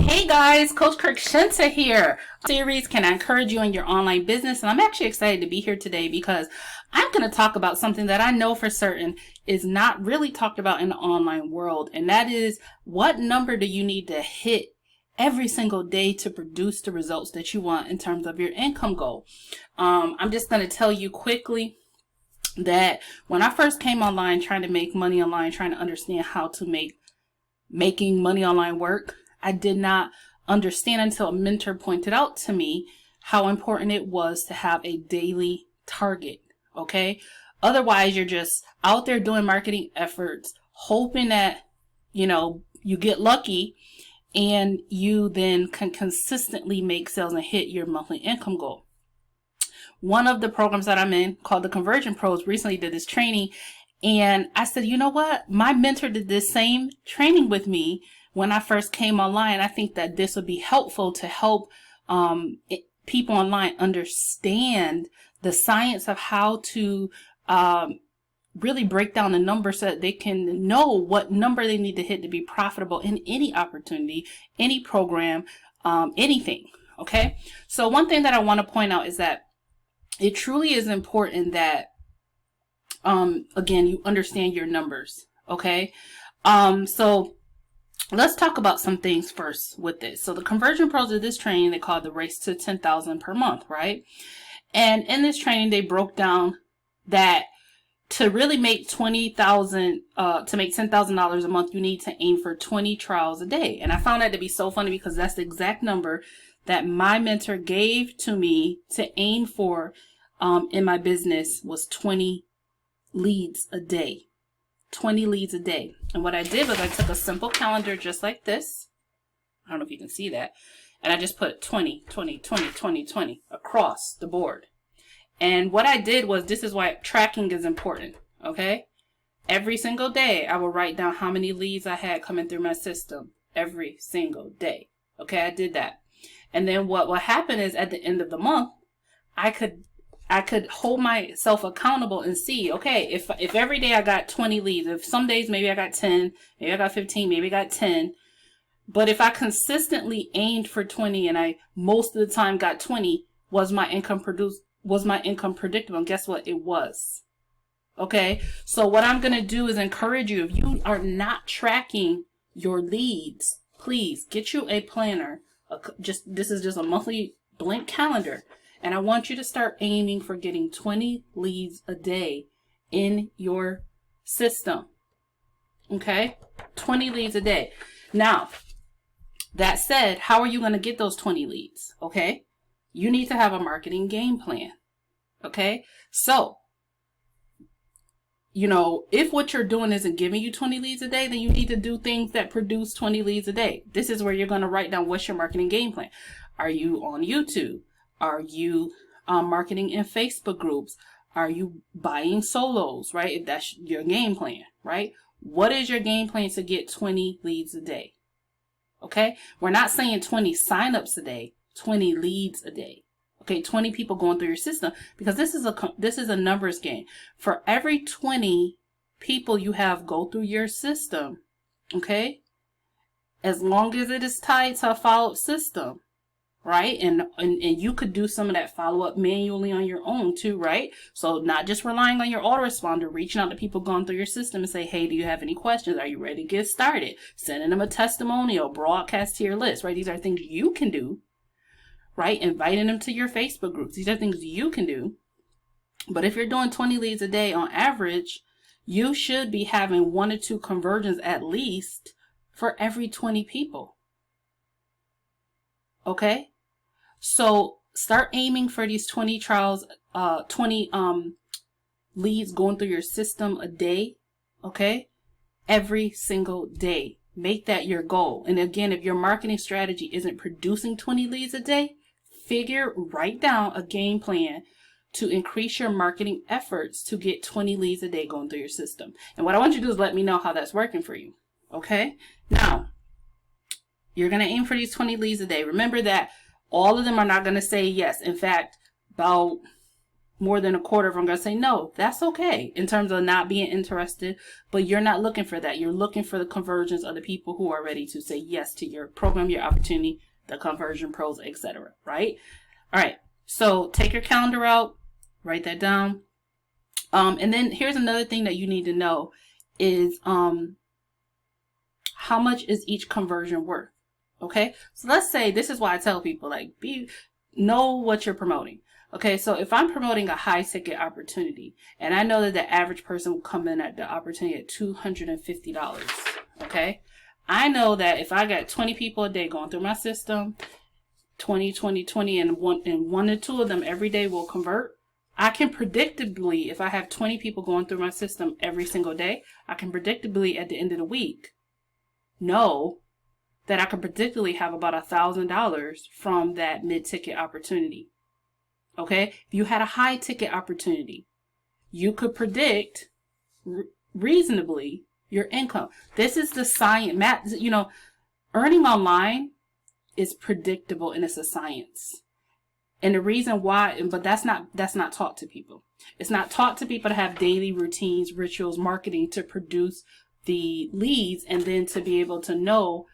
Hey guys, Coach KIRKSHINTA here. Series, can I encourage you in your online business? And I'm actually excited to be here today because I'm going to talk about something that I know for certain is not really talked about in the online world. And that is, what number do you need to hit every single day to produce the results that you want in terms of your income goal? I'm just going to tell you quickly that when I first came online trying to make money online, trying to understand how to making money online work, I did not understand until a mentor pointed out to me how important it was to have a daily target. Okay. Otherwise, you're just out there doing marketing efforts, hoping that, you get lucky and you then can consistently make sales and hit your monthly income goal. One of the programs that I'm in, called the Conversion Pros, recently did this training. And I said, you know what? My mentor did this same training with me when I first came online. I think that this would be helpful to help people online understand the science of how to really break down the numbers so that they can know what number they need to hit to be profitable in any opportunity, any program, anything. Okay. So one thing that I want to point out is that it truly is important that, again, you understand your numbers. Okay. So let's talk about some things first with this. So the Conversion Pros of this training, they call it the Race to 10,000 per month, right? And in this training, they broke down that to really make to make $10,000 a month, you need to aim for 20 trials a day. And I found that to be so funny because that's the exact number that my mentor gave to me to aim for in my business, was 20 leads a day. 20 leads a day. And what I did was I took a simple calendar just like this. I don't know if you can see that. And I just put 20, 20, 20, 20, 20 across the board. And what I did was, this is why tracking is important. Okay. Every single day, I will write down how many leads I had coming through my system every single day. Okay. I did that. And then what will happen is at the end of the month, I could hold myself accountable and see, okay, if every day I got 20 leads, if some days maybe I got 10, maybe I got 15, maybe I got 10, but if I consistently aimed for 20 and I most of the time got 20, was my income predictable? And guess what? It was. Okay. So what I'm going to do is encourage you, if you are not tracking your leads, please get you a planner. This is just a monthly blank calendar. And I want you to start aiming for getting 20 leads a day in your system. Okay? 20 leads a day. Now, that said, how are you going to get those 20 leads? Okay? You need to have a marketing game plan. Okay? So, if what you're doing isn't giving you 20 leads a day, then you need to do things that produce 20 leads a day. This is where you're going to write down, what's your marketing game plan? Are you on YouTube? Are you marketing in Facebook groups? Are you buying solos, right? If that's your game plan, right? What is your game plan to get 20 leads a day? Okay. We're not saying 20 signups a day, 20 leads a day. Okay. 20 people going through your system, because this is a numbers game. For every 20 people you have go through your system, okay, as long as it is tied to a follow-up system, right? And you could do some of that follow-up manually on your own too, right? So not just relying on your autoresponder, reaching out to people going through your system and say, hey, do you have any questions? Are you ready to get started? Sending them a testimonial, broadcast to your list, right? These are things you can do, right? Inviting them to your Facebook groups. These are things you can do. But if you're doing 20 leads a day on average, you should be having 1 or 2 conversions at least for every 20 people. Okay? So start aiming for these 20 trials, 20 leads going through your system a day. Okay. Every single day. Make that your goal. And again, if your marketing strategy isn't producing 20 leads a day, write down a game plan to increase your marketing efforts to get 20 leads a day going through your system. And what I want you to do is let me know how that's working for you. Okay. Now, you're going to aim for these 20 leads a day. Remember that all of them are not going to say yes. In fact, about more than a quarter of them are going to say no. That's okay in terms of not being interested, but you're not looking for that. You're looking for the conversions of the people who are ready to say yes to your program, your opportunity, the conversion pros, etc. Right? All right. So take your calendar out, write that down. And then here's another thing that you need to know is how much is each conversion worth? Okay. So let's say, this is why I tell people, like, know what you're promoting. Okay, so if I'm promoting a high ticket opportunity and I know that the average person will come in at the opportunity at $250, okay, I know that if I got 20 people a day going through my system, 20, and one or two of them every day will convert, I can predictably, if I have 20 people going through my system every single day, I can predictably at the end of the week know that I can predictably have about $1,000 from that mid-ticket opportunity. Okay, if you had a high ticket opportunity, you could predict reasonably your income. This is the science, math, you know, earning online is predictable and it's a science. And the reason why, but that's not taught to people. It's not taught to people to have daily routines, rituals, marketing to produce the leads and then to be able to know,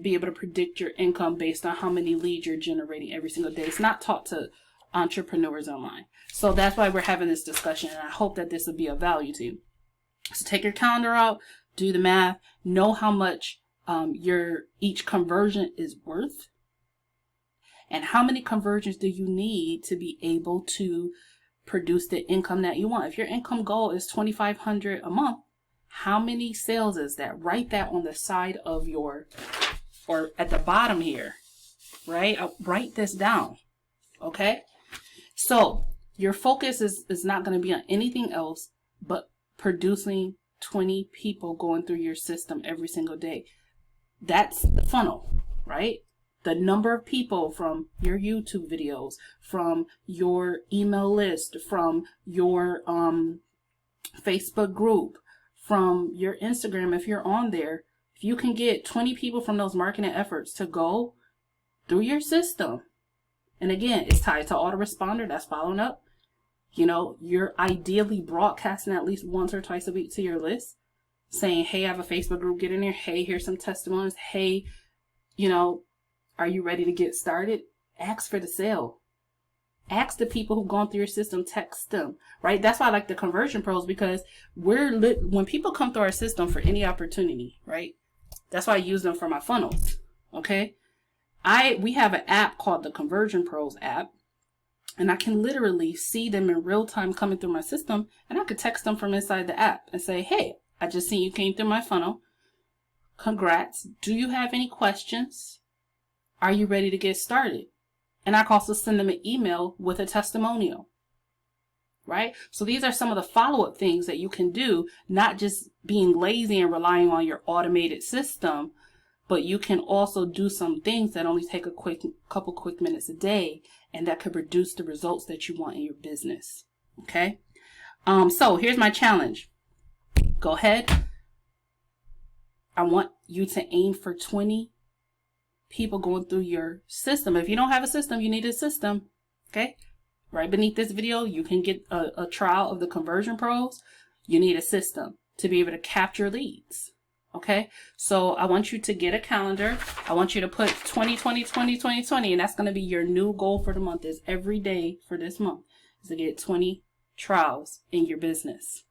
be able to predict your income based on how many leads you're generating every single day. It's not taught to entrepreneurs online. So that's why we're having this discussion, and I hope that this will be of value to you. So take your calendar out, do the math, know how much your each conversion is worth, and how many conversions do you need to be able to produce the income that you want. If your income goal is $2,500 a month, how many sales is that? Write that on the side of your, or at the bottom here, right? Write this down, okay? So your focus is not going to be on anything else but producing 20 people going through your system every single day. That's the funnel, right? The number of people from your YouTube videos, from your email list, from your Facebook group, from your Instagram, if you're on there, if you can get 20 people from those marketing efforts to go through your system. And again, it's tied to autoresponder, that's following up. You know, you're ideally broadcasting at least once or twice a week to your list, saying, hey, I have a Facebook group, get in there. Hey, here's some testimonies. Hey, you know, are you ready to get started? Ask for the sale. Ask the people who've gone through your system, text them, right? That's why I like the conversion pros, because when people come through our system for any opportunity, right? That's why I use them for my funnels, okay? We have an app called the Conversion Pros app, and I can literally see them in real time coming through my system, and I could text them from inside the app and say, hey, I just seen you came through my funnel. Congrats. Do you have any questions? Are you ready to get started? And I can also send them an email with a testimonial, right? So these are some of the follow-up things that you can do, not just being lazy and relying on your automated system, but you can also do some things that only take a couple quick minutes a day, and that could produce the results that you want in your business. Okay. So here's my challenge. Go ahead. I want you to aim for 20 people going through your system. If you don't have a system, you need a system. Okay. Right beneath this video, you can get a trial of the Conversion Pros. You need a system to be able to capture leads. Okay, so I want you to get a calendar. I want you to put 20, 20, 20, 20, 20, and that's going to be your new goal for the month. Is every day for this month is to get 20 trials in your business,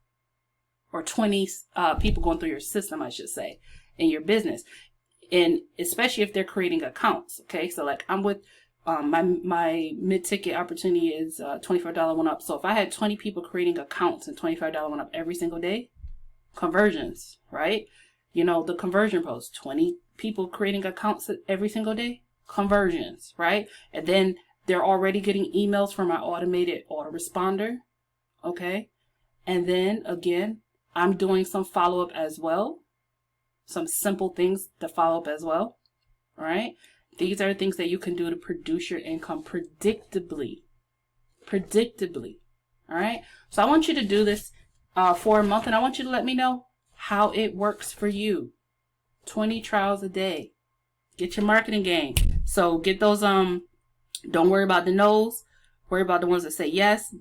or 20 people going through your system, I should say, in your business. And especially if they're creating accounts. Okay, so like I'm with my mid-ticket opportunity is $25 one up. So if I had 20 people creating accounts and $25 one up every single day, conversions, right? You know, the conversion pros, 20 people creating accounts every single day, conversions, right? And then they're already getting emails from my automated autoresponder, okay? And then again, I'm doing some follow-up as well, some simple things to follow up as well, all right? These are things that you can do to produce your income predictably, all right? So I want you to do this for a month, and I want you to let me know how it works for you. 20 trials a day. Get your marketing game. So get those, don't worry about the no's. Worry about the ones that say yes.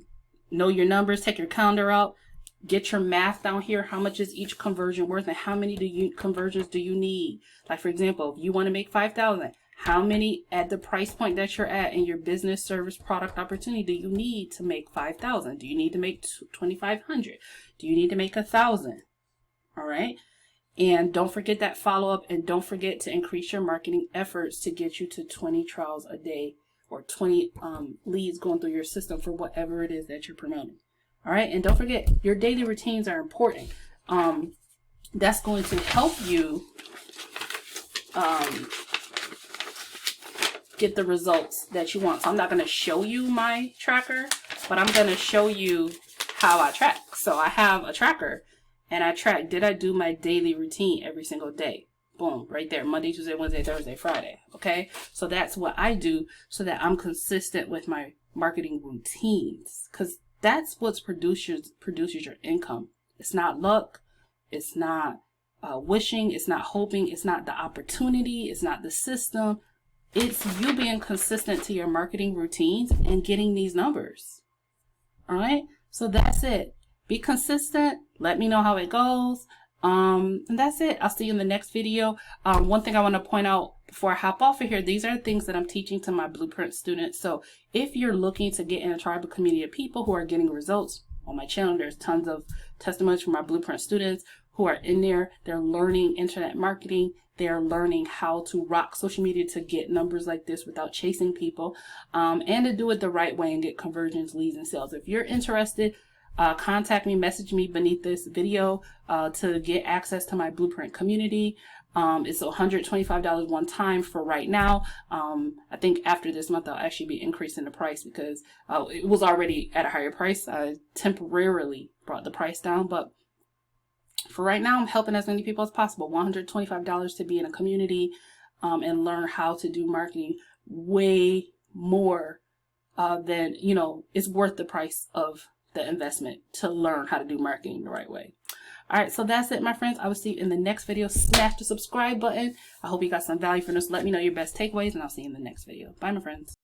know your numbers, take your calendar out, get your math down here. How much is each conversion worth, and how many conversions do you need? Like, for example, if you want to make 5,000, how many at the price point that you're at in your business, service, product opportunity do you need to make 5,000? Do you need to make 2,500? Do you need to make 1,000? All right. And don't forget that follow-up, and don't forget to increase your marketing efforts to get you to 20 trials a day, or 20 leads going through your system for whatever it is that you're promoting. All right. And don't forget, your daily routines are important. That's going to help you get the results that you want. So I'm not going to show you my tracker, but I'm going to show you how I track. So I have a tracker, and I track, did I do my daily routine every single day? Boom, right there. Monday, Tuesday, Wednesday, Thursday, Friday. Okay. So that's what I do so that I'm consistent with my marketing routines, because that's what produces your income. It's not luck. It's not wishing. It's not hoping. It's not the opportunity. It's not the system. It's you being consistent to your marketing routines and getting these numbers. All right. So that's it. Be consistent. Let me know how it goes. And that's it. I'll see you in the next video. One thing I want to point out before I hop off of here, these are things that I'm teaching to my Blueprint students. So if you're looking to get in a tribal community of people who are getting results on my channel, there's tons of testimonies from my Blueprint students who are in there. They're learning internet marketing. They're learning how to rock social media to get numbers like this without chasing people, and to do it the right way and get conversions, leads, and sales. If you're interested, contact me, message me beneath this video to get access to my Blueprint community. It's $125 one time for right now. I think after this month, I'll actually be increasing the price because it was already at a higher price. I temporarily brought the price down, but for right now, I'm helping as many people as possible. $125 to be in a community and learn how to do marketing way more than, it's worth the price of the investment to learn how to do marketing the right way. All right, so that's it, my friends. I will see you in the next video. Smash the subscribe button. I hope you got some value from this. Let me know your best takeaways, and I'll see you in the next video. Bye, my friends.